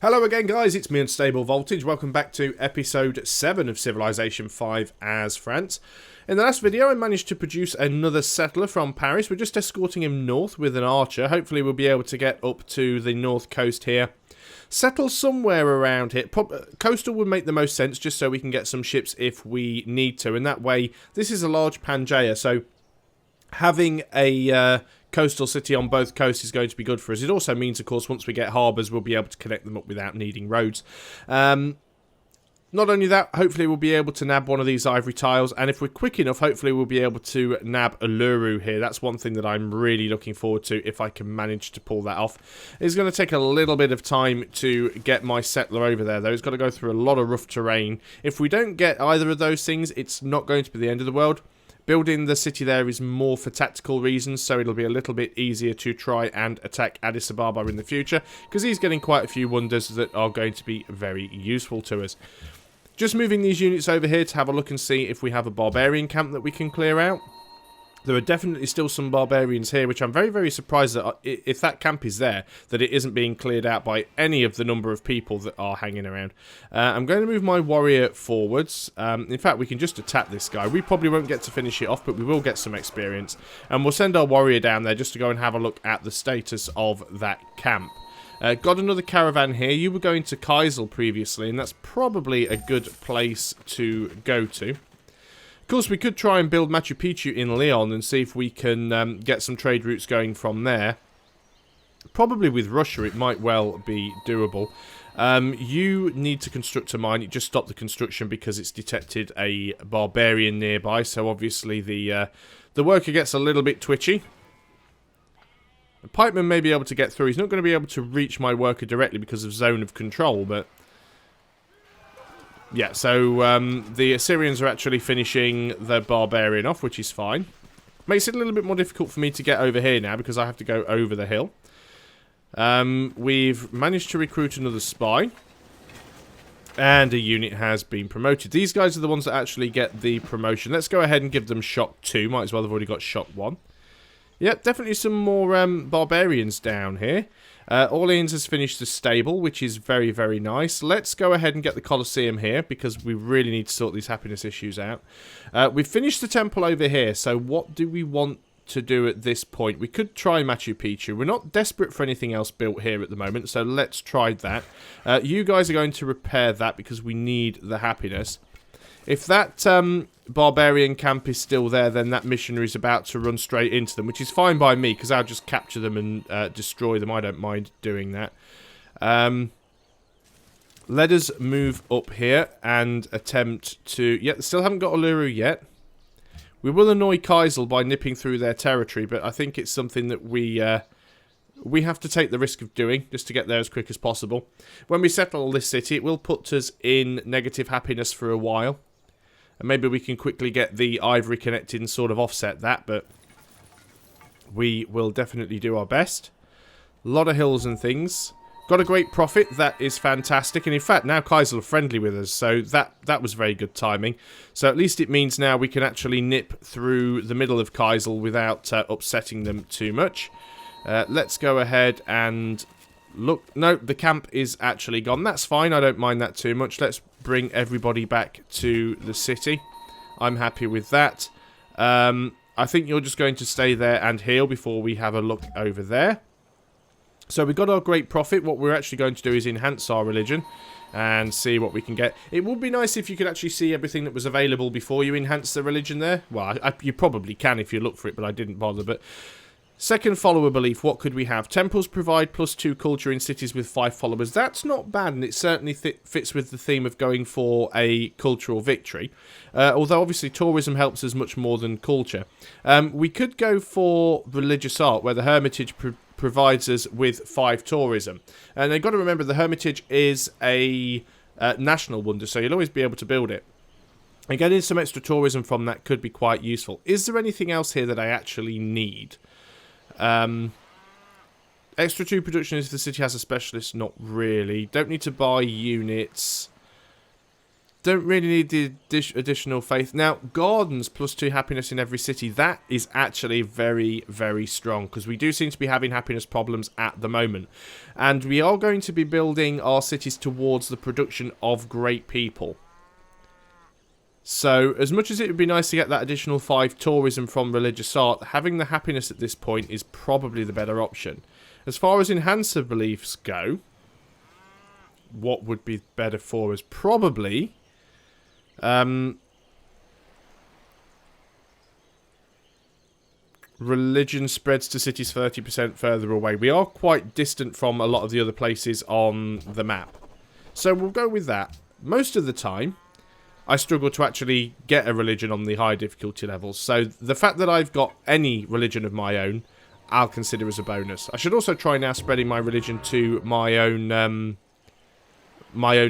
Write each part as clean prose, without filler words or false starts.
Hello again guys, it's me Unstable Voltage. Welcome back to episode 7 of Civilization 5 as France. In the last video I managed to produce another settler from Paris. We're just escorting him north with an archer. Hopefully we'll be able to get up to the north coast here. Settle somewhere around here. Coastal would make the most sense just so we can get some ships if we need to. And that way, this is a large Pangaea, so having a coastal city on both coasts is going to be good for us. It also means, of course, once we get harbours, we'll be able to connect them up without needing roads. Not only that, hopefully we'll be able to nab one of these ivory tiles, and if we're quick enough, hopefully we'll be able to nab a Luru here. That's one thing that I'm really looking forward to, if I can manage to pull that off. It's going to take a little bit of time to get my settler over there, though. It's got to go through a lot of rough terrain. If we don't get either of those things, it's not going to be the end of the world. Building the city there is more for tactical reasons, so it'll be a little bit easier to try and attack Addis Ababa in the future, because he's getting quite a few wonders that are going to be very useful to us. Just moving these units over here to have a look and see if we have a barbarian camp that we can clear out. There are definitely still some barbarians here, which I'm very, very surprised that if that camp is there, that it isn't being cleared out by any of the number of people that are hanging around. I'm going to move my warrior forwards. In fact, we can just attack this guy. We probably won't get to finish it off, but we will get some experience. And we'll send our warrior down there just to go and have a look at the status of that camp. Got another caravan here. You were going to Kaisel previously, and that's probably a good place to go to. Of course, we could try and build Machu Picchu in Leon and see if we can get some trade routes going from there. Probably with Russia, it might well be doable. You need to construct a mine. It just stopped the construction because it's detected a barbarian nearby. So obviously the worker gets a little bit twitchy. The pikeman may be able to get through. He's not going to be able to reach my worker directly because of zone of control, but yeah, so the Assyrians are actually finishing the barbarian off, which is fine. Makes it a little bit more difficult for me to get over here now because I have to go over the hill. We've managed to recruit another spy. And a unit has been promoted. These guys are the ones that actually get the promotion. Let's go ahead and give them shock 2. Might as well have already got shock 1. Yep, definitely some more barbarians down here. Orleans has finished the stable, which is very, very nice. Let's go ahead and get the Colosseum here, because we really need to sort these happiness issues out. We've finished the temple over here, so what do we want to do at this point? We could try Machu Picchu. We're not desperate for anything else built here at the moment, so let's try that. You guys are going to repair that, because we need the happiness. If that barbarian camp is still there, then that missionary is about to run straight into them, which is fine by me, because I'll just capture them and destroy them. I don't mind doing that. Let us move up here and attempt to... Yeah, still haven't got Uluru yet. We will annoy Kaisel by nipping through their territory, but I think it's something that we have to take the risk of doing, just to get there as quick as possible. When we settle this city, it will put us in negative happiness for a while. And maybe we can quickly get the ivory connected and sort of offset that, but we will definitely do our best. A lot of hills and things. Got a great profit, that is fantastic. And in fact, now Kaisel are friendly with us, so that was very good timing. So at least it means now we can actually nip through the middle of Kaisel without upsetting them too much. Let's go ahead and look. No, the camp is actually gone. That's fine, I don't mind that too much. Let's bring everybody back to the city. I'm happy with that. I think you're just going to stay there and heal before we have a look over there. So we got our great profit. What we're actually going to do is enhance our religion and see what we can get. It would be nice if you could actually see everything that was available before you enhance the religion there. Well, you probably can if you look for it, but I didn't bother. But second follower belief, what could we have? Temples provide +2 culture in cities with 5 followers. That's not bad, and it certainly fits with the theme of going for a cultural victory. Although, obviously, tourism helps us much more than culture. We could go for religious art, where the Hermitage provides us with 5 tourism. And you've got to remember, the Hermitage is a national wonder, so you'll always be able to build it. And getting some extra tourism from that could be quite useful. Is there anything else here that I actually need? Extra 2 production if the city has a specialist, not really. Don't need to buy units. don't really need the additional faith. Now, gardens plus 2 happiness in every city, that is actually very, very strong, because we do seem to be having happiness problems at the moment. And we are going to be building our cities towards the production of great people. So, as much as it would be nice to get that additional 5 tourism from religious art, having the happiness at this point is probably the better option. As far as enhancer beliefs go, what would be better for us? Probably religion spreads to cities 30% further away. We are quite distant from a lot of the other places on the map. So we'll go with that. Most of the time, I struggle to actually get a religion on the high difficulty levels. So the fact that I've got any religion of my own, I'll consider as a bonus. I should also try now spreading my religion to my own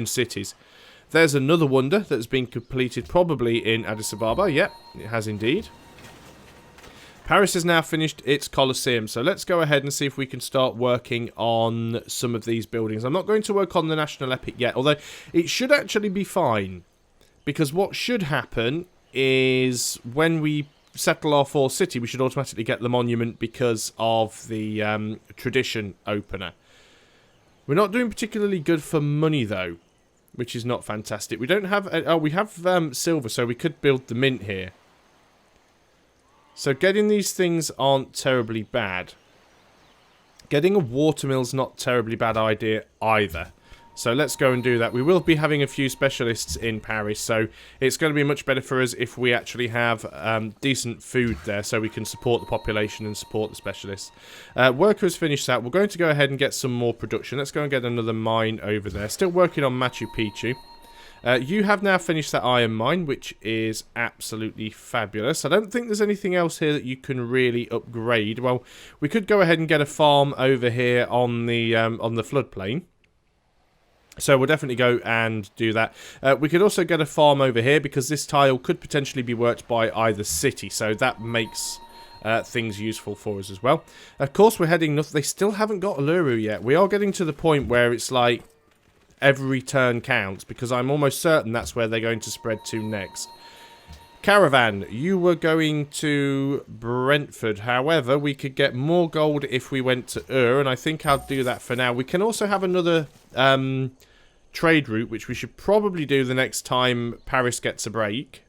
cities. There's another wonder that's been completed probably in Addis Ababa. Yep, it has indeed. Paris has now finished its Colosseum, so let's go ahead and see if we can start working on some of these buildings. I'm not going to work on the National Epic yet, although it should actually be fine. Because what should happen is when we settle our 4th city, we should automatically get the monument because of the tradition opener. We're not doing particularly good for money, though, which is not fantastic. We don't have... we have silver, so we could build the mint here. So getting these things aren't terribly bad. Getting a watermill's not terribly bad idea either. So let's go and do that. We will be having a few specialists in Paris, so it's going to be much better for us if we actually have decent food there, so we can support the population and support the specialists. Worker has finished that. We're going to go ahead and get some more production. Let's go and get another mine over there. Still working on Machu Picchu. You have now finished that iron mine, which is absolutely fabulous. I don't think there's anything else here that you can really upgrade. Well, we could go ahead and get a farm over here on the floodplain. So we'll definitely go and do that. We could also get a farm over here because this tile could potentially be worked by either city. So that makes things useful for us as well. Of course, we're heading north. They still haven't got Uluru yet. We are getting to the point where it's like every turn counts, because I'm almost certain that's where they're going to spread to next. Caravan, you were going to Brentford. However, we could get more gold if we went to Ur, and I think I'll do that for now. We can also have another trade route, which we should probably do the next time Paris gets a break,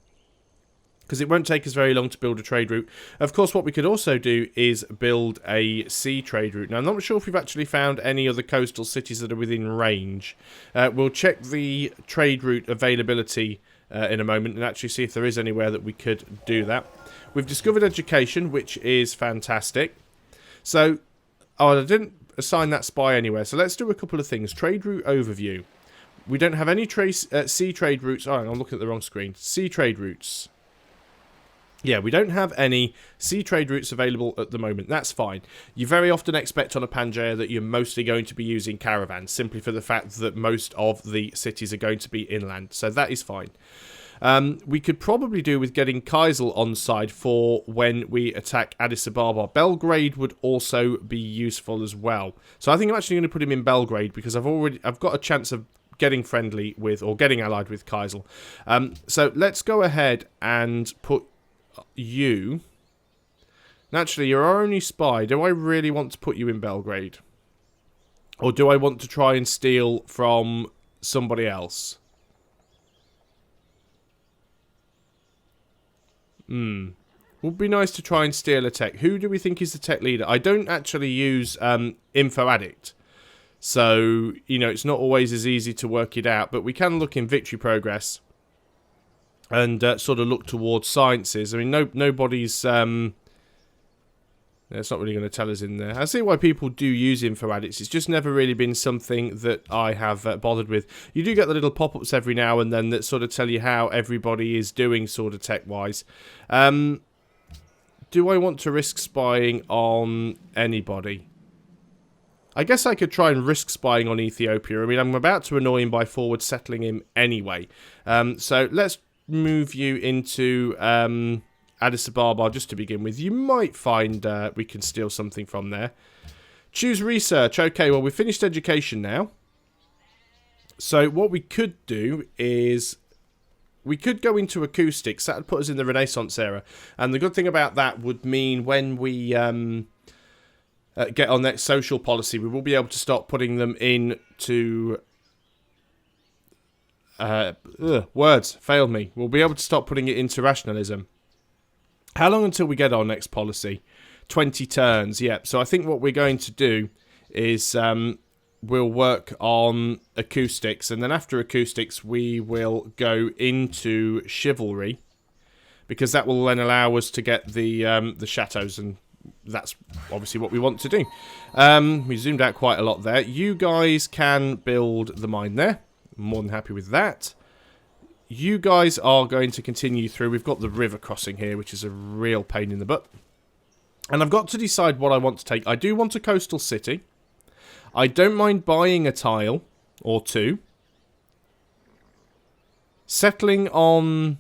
because it won't take us very long to build a trade route. Of course, what we could also do is build a sea trade route. Now, I'm not sure if we've actually found any other coastal cities that are within range. We'll check the trade route availability in a moment and actually see if there is anywhere that we could do that. We've discovered education, which is fantastic. So, I didn't assign that spy anywhere, so let's do a couple of things. Trade route overview. We don't have any sea trade routes. Oh, I'm looking at the wrong screen. Sea trade routes. Yeah, we don't have any sea trade routes available at the moment. That's fine. You very often expect on a Pangaea that you're mostly going to be using caravans, simply for the fact that most of the cities are going to be inland. So that is fine. We could probably do with getting Kaisel on side for when we attack Addis Ababa. Belgrade would also be useful as well. So I think I'm actually going to put him in Belgrade because I've got a chance of getting friendly with, or getting allied with Kaisel. So let's go ahead and put you. Naturally, you're our only spy. Do I really want to put you in Belgrade? Or do I want to try and steal from somebody else? Would be nice to try and steal a tech. Who do we think is the tech leader? I don't actually use Info Addict. So, you know, it's not always as easy to work it out. But we can look in Victory Progress and sort of look towards sciences. I mean, nobody's... it's not really going to tell us in there. I see why people do use Info Addicts. It's just never really been something that I have bothered with. You do get the little pop-ups every now and then that sort of tell you how everybody is doing sort of tech-wise. Do I want to risk spying on anybody? I guess I could try and risk spying on Ethiopia. I mean, I'm about to annoy him by forward settling him anyway. So let's move you into Addis Ababa just to begin with. You might find we can steal something from there. Choose research. Okay, well, we've finished education now. So what we could do is we could go into acoustics. That would put us in the Renaissance era. And the good thing about that would mean when we get our next social policy, we will be able to start putting them into... words failed me. We'll be able to start putting it into rationalism. How long until we get our next policy? 20 turns, yep. So I think what we're going to do is we'll work on acoustics, and then after acoustics we will go into chivalry, because that will then allow us to get the chateaus, and that's obviously what we want to do. We zoomed out quite a lot there. You guys can build the mine there. I'm more than happy with that. You guys are going to continue through. We've got the river crossing here, which is a real pain in the butt. And I've got to decide what I want to take. I do want a coastal city. I don't mind buying a tile or two. Settling on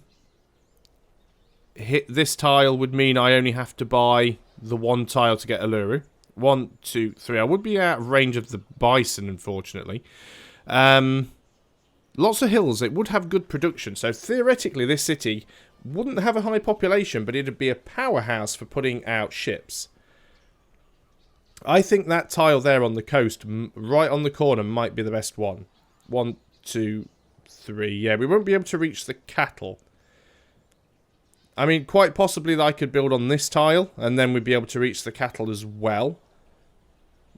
this tile would mean I only have to buy the one tile to get Uluru. 1, 2, 3. I would be out of range of the bison, unfortunately. Lots of hills. It would have good production. So theoretically, this city wouldn't have a high population, but it'd be a powerhouse for putting out ships. I think that tile there on the coast, right on the corner, might be the best one. 1, 2, 3. Yeah, we won't be able to reach the cattle. I mean, quite possibly that I could build on this tile, and then we'd be able to reach the cattle as well.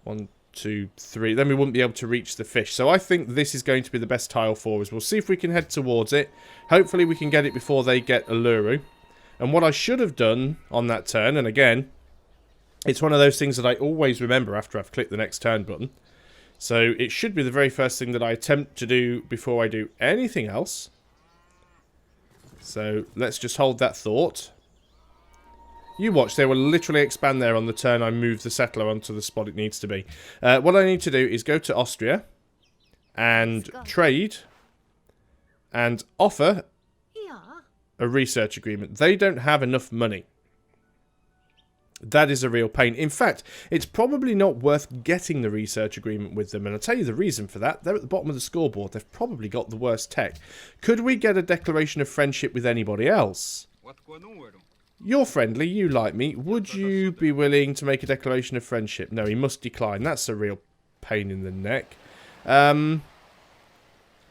1, 2, 3. Then we wouldn't be able to reach the fish. So I think this is going to be the best tile for us. We'll see if we can head towards it. Hopefully we can get it before they get Uluru. And what I should have done on that turn, and again, it's one of those things that I always remember after I've clicked the next turn button. So it should be the very first thing that I attempt to do before I do anything else. So let's just hold that thought. You watch, they will literally expand there on the turn I move the settler onto the spot it needs to be. What I need to do is go to Austria and trade and offer a research agreement. They don't have enough money. That is a real pain. In fact, it's probably not worth getting the research agreement with them. And I'll tell you the reason for that. They're at the bottom of the scoreboard. They've probably got the worst tech. Could we get a declaration of friendship with anybody else? You're friendly, you like me. Would you be willing to make a declaration of friendship? No, he must decline. That's a real pain in the neck.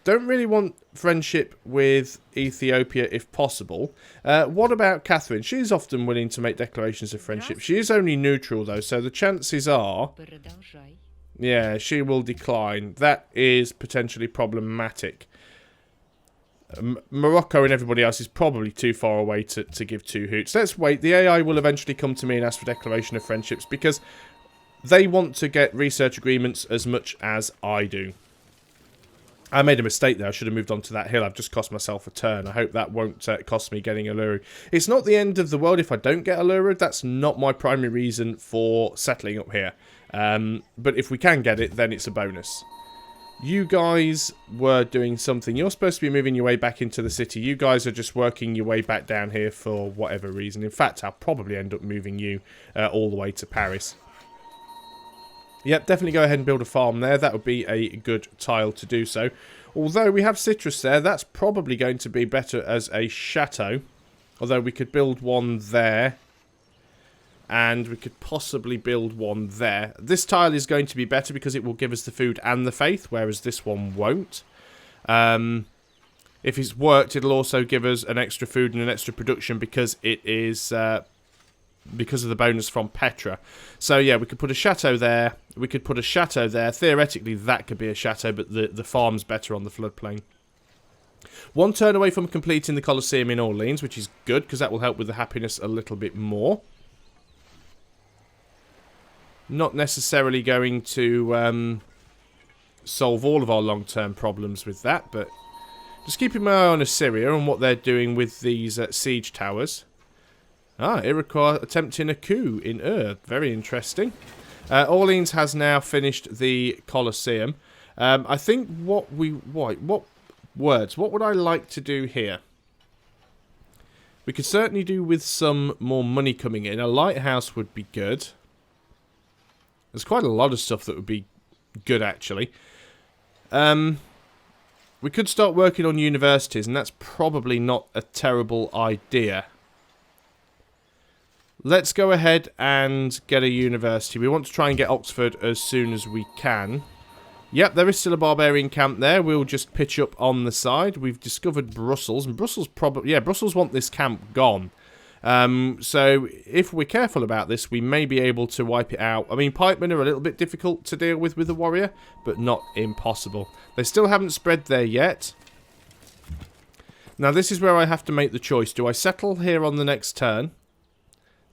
Don't really want friendship with Ethiopia if possible. What about Catherine? She's often willing to make declarations of friendship. She is only neutral, though, so the chances are... yeah, she will decline. That is potentially problematic. Morocco and everybody else is probably too far away to give two hoots. Let's wait. The AI will eventually come to me and ask for declaration of friendships because they want to get research agreements as much as I do. I made a mistake there. I should have moved on to that hill. I've just cost myself a turn. I hope that won't cost me getting Uluru. It's not the end of the world if I don't get Uluru. That's not my primary reason for settling up here. But if we can get it, then it's a bonus. You guys were doing something. You're supposed to be moving your way back into the city. You guys are just working your way back down here for whatever reason. In fact, I'll probably end up moving you all the way to Paris. Yep, definitely go ahead and build a farm there. That would be a good tile to do so. Although we have citrus there, that's probably going to be better as a chateau. Although we could build one there. And we could possibly build one there. This tile is going to be better because it will give us the food and the faith, whereas this one won't. If it's worked, it'll also give us an extra food and an extra production because it is because of the bonus from Petra. So yeah, we could put a chateau there. We could put a chateau there. Theoretically, that could be a chateau, but the farm's better on the floodplain. One turn away from completing the Colosseum in Orleans, which is good because that will help with the happiness a little bit more. Not necessarily going to solve all of our long-term problems with that, but just keeping my eye on Assyria and what they're doing with these siege towers. Ah, Iroquois attempting a coup in Ur. Very interesting. Orleans has now finished the Colosseum. I think what would I like to do here? We could certainly do with some more money coming in. A lighthouse would be good. There's quite a lot of stuff that would be good, actually. we could start working on universities, and that's probably not a terrible idea. Let's go ahead and get a university. We want to try and get Oxford as soon as we can. Yep, there is still a barbarian camp there. We'll just pitch up on the side. We've discovered Brussels, and Brussels probably... Yeah, Brussels want this camp gone. So, if we're careful about this, we may be able to wipe it out. I mean, pikemen are a little bit difficult to deal with a warrior, but not impossible. They still haven't spread there yet. Now, this is where I have to make the choice. Do I settle here on the next turn?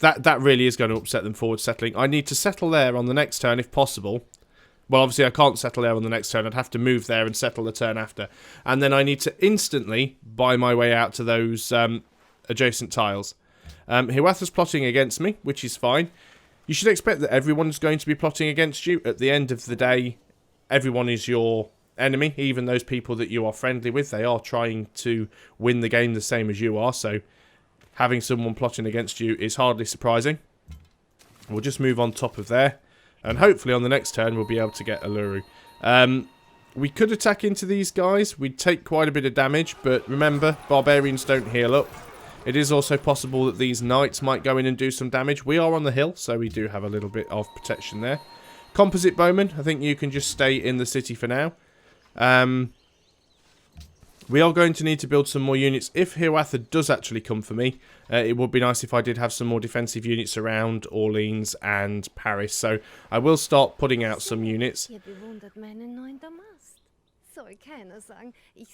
That really is going to upset them forward settling. I need to settle there on the next turn if possible. Well, obviously I can't settle there on the next turn. I'd have to move there and settle the turn after. And then I need to instantly buy my way out to those adjacent tiles. Hiawatha's plotting against me, which is fine. You should expect that everyone's going to be plotting against you. At the end of the day, everyone is your enemy. Even those people that you are friendly with, they are trying to win the game the same as you are. So having someone plotting against you is hardly surprising. We'll just move on top of there. And hopefully on the next turn we'll be able to get Uluru. We could attack into these guys. We'd take quite a bit of damage. But remember, barbarians don't heal up. It is also possible that these knights might go in and do some damage. We are on the hill, so we do have a little bit of protection there. Composite bowmen, I think you can just stay in the city for now. We are going to need to build some more units. If Hiawatha does actually come for me, it would be nice if I did have some more defensive units around Orleans and Paris. So I will start putting out some units.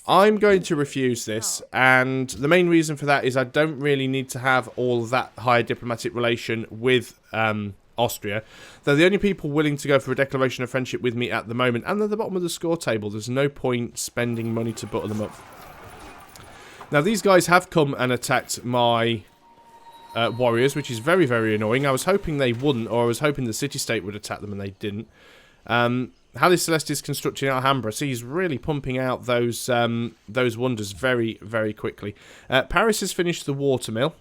I'm going to refuse this, and the main reason for that is I don't really need to have all that high diplomatic relation with Austria. They're the only people willing to go for a declaration of friendship with me at the moment, and they're at the bottom of the score table. There's no point spending money to butter them up. Now, these guys have come and attacked my warriors, which is very, very annoying. I was hoping they wouldn't, or I was hoping the city-state would attack them, and they didn't. Halle Celeste is constructing Alhambra, so he's really pumping out those wonders very, very quickly. Paris has finished the watermill.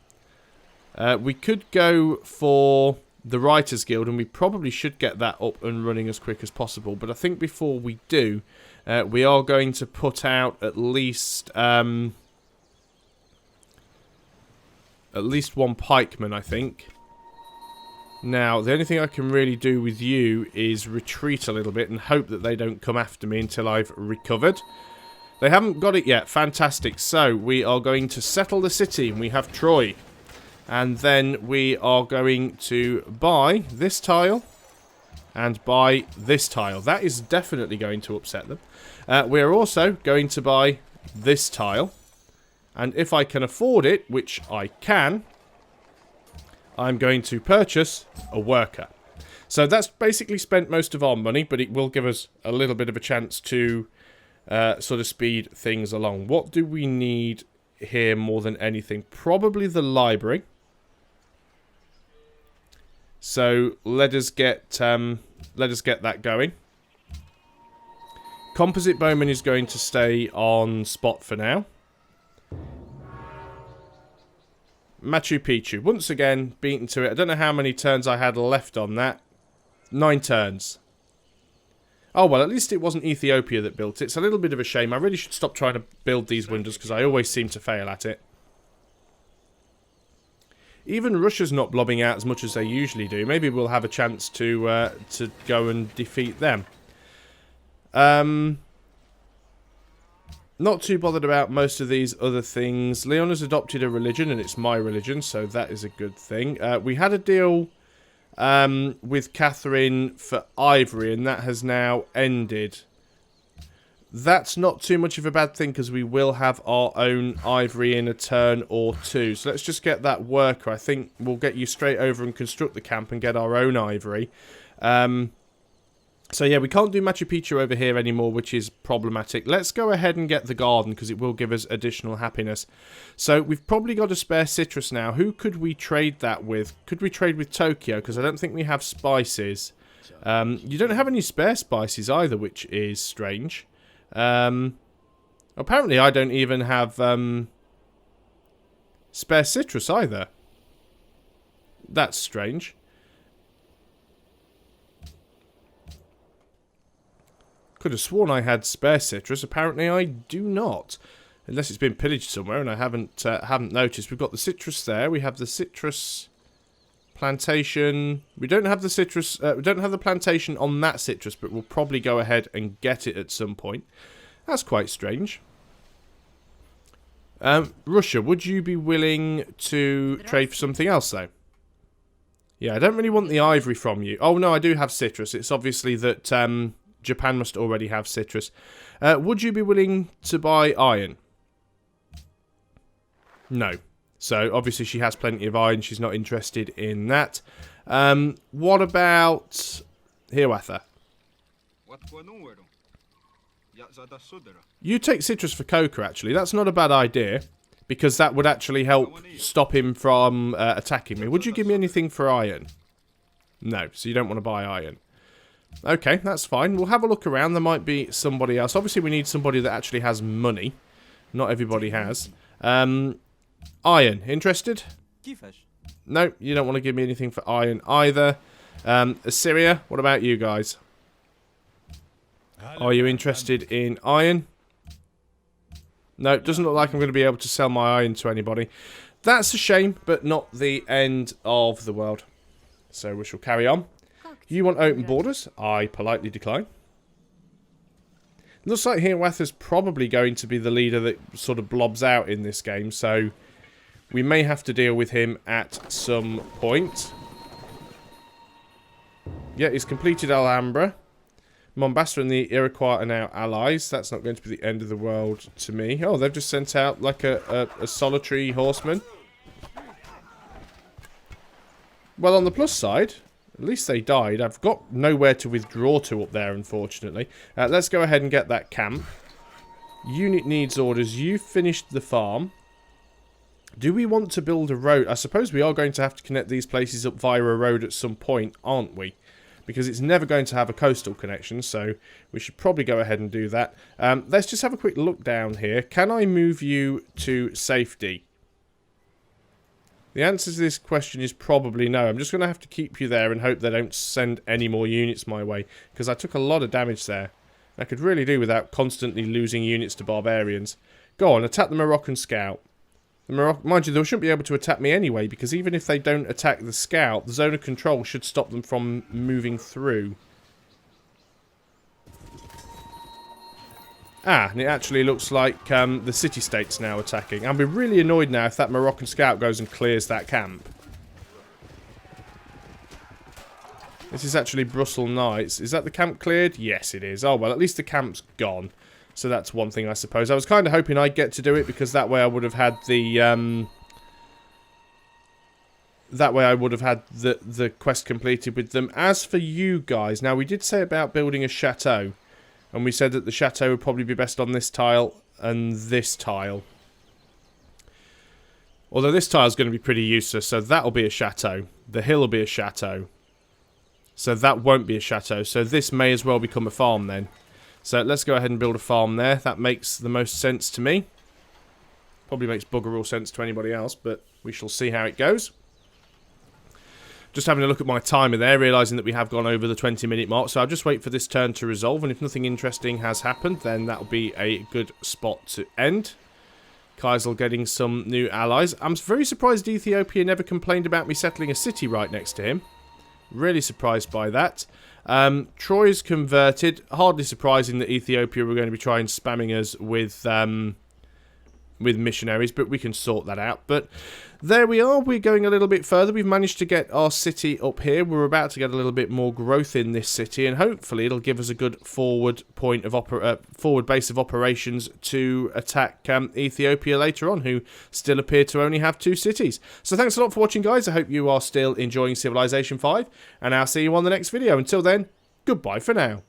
We could go for the Writers Guild, and we probably should get that up and running as quick as possible. But I think before we do, we are going to put out at least one pikeman, I think. Now, the only thing I can really do with you is retreat a little bit and hope that they don't come after me until I've recovered. They haven't got it yet. Fantastic. So, we are going to settle the city, and we have Troy. And then we are going to buy this tile and buy this tile. That is definitely going to upset them. We are also going to buy this tile. And if I can afford it, which I can, I'm going to purchase a worker. So that's basically spent most of our money, but it will give us a little bit of a chance to sort of speed things along. What do we need here more than anything? Probably the library. So let us get that going. Composite bowman is going to stay on spot for now. Machu Picchu, once again, beaten to it. I don't know how many turns I had left on that. 9 turns. Oh, well, at least it wasn't Ethiopia that built it. It's a little bit of a shame. I really should stop trying to build these wonders, because I always seem to fail at it. Even Russia's not blobbing out as much as they usually do. Maybe we'll have a chance to go and defeat them. Not too bothered about most of these other things. Leon has adopted a religion, and it's my religion, so that is a good thing. We had a deal with Catherine for ivory, and that has now ended. That's not too much of a bad thing, because we will have our own ivory in a turn or two. So let's just get that worker. I think we'll get you straight over and construct the camp and get our own ivory. So yeah, we can't do Machu Picchu over here anymore, which is problematic. Let's go ahead and get the garden, because it will give us additional happiness. So we've probably got a spare citrus now. Who could we trade that with? Could we trade with Tokyo? Because I don't think we have spices. You don't have any spare spices either, which is strange. Apparently I don't even have spare citrus either. That's strange. Could have sworn I had spare citrus. Apparently I do not. Unless it's been pillaged somewhere and I haven't noticed. We've got the citrus there. We have the citrus plantation. We don't have the citrus. We don't have the plantation on that citrus, but we'll probably go ahead and get it at some point. That's quite strange. Russia, would you be willing to trade for something else, though? Yeah, I don't really want the ivory from you. Oh, no, I do have citrus. It's obviously that Japan must already have citrus. Would you be willing to buy iron? No. So, obviously, she has plenty of iron. She's not interested in that. What about Hiawatha? You take citrus for coca, actually. That's not a bad idea. Because that would actually help stop him from attacking me. Would you give me anything for iron? No, so you don't want to buy iron. Okay, that's fine. We'll have a look around. There might be somebody else. Obviously, we need somebody that actually has money. Not everybody has. Iron, interested? No, you don't want to give me anything for iron either. Assyria, what about you guys? Are you interested in iron? No, it doesn't look like I'm going to be able to sell my iron to anybody. That's a shame, but not the end of the world. So we shall carry on. You want open borders? I politely decline. Looks like Hiawatha's probably going to be the leader that sort of blobs out in this game, so we may have to deal with him at some point. Yeah, he's completed Alhambra. Mombasa and the Iroquois are now allies. That's not going to be the end of the world to me. Oh, they've just sent out like a solitary horseman. Well, on the plus side, at least they died. I've got nowhere to withdraw to up there, unfortunately. Let's go ahead and get that camp. Unit needs orders. You finished the farm. Do we want to build a road? I suppose we are going to have to connect these places up via a road at some point, aren't we? Because it's never going to have a coastal connection, so we should probably go ahead and do that. Let's just have a quick look down here. Can I move you to safety? The answer to this question is probably no. I'm just going to have to keep you there and hope they don't send any more units my way, because I took a lot of damage there. I could really do without constantly losing units to barbarians. Go on, attack the Moroccan scout. Mind you, they shouldn't be able to attack me anyway, because even if they don't attack the scout, the zone of control should stop them from moving through. Ah, and it actually looks like the city-state's now attacking. I'll be really annoyed now if that Moroccan scout goes and clears that camp. This is actually Brussels Knights. Is that the camp cleared? Yes, it is. Oh, well, at least the camp's gone. So that's one thing, I suppose. I was kind of hoping I'd get to do it, because that way I would have had the the quest completed with them. As for you guys, now we did say about building a chateau, and we said that the chateau would probably be best on this tile and this tile. Although this tile is going to be pretty useless, so that'll be a chateau. The hill will be a chateau. So that won't be a chateau. So this may as well become a farm then. So let's go ahead and build a farm there. That makes the most sense to me. Probably makes bugger all sense to anybody else, but we shall see how it goes. Just having a look at my timer there, realising that we have gone over the 20-minute mark. So I'll just wait for this turn to resolve, and if nothing interesting has happened, then that'll be a good spot to end. Kaisel getting some new allies. I'm very surprised Ethiopia never complained about me settling a city right next to him. Really surprised by that. Troy's converted. Hardly surprising that Ethiopia were going to be trying spamming us with missionaries, but we can sort that out. But there we are. We're going a little bit further. We've managed to get our city up here. We're about to get a little bit more growth in this city, and hopefully it'll give us a good forward point of forward base of operations to attack Ethiopia later on, who still appear to only have 2 cities. So thanks a lot for watching, guys. I hope you are still enjoying Civilization 5, and I'll see you on the next video. Until then, goodbye for now.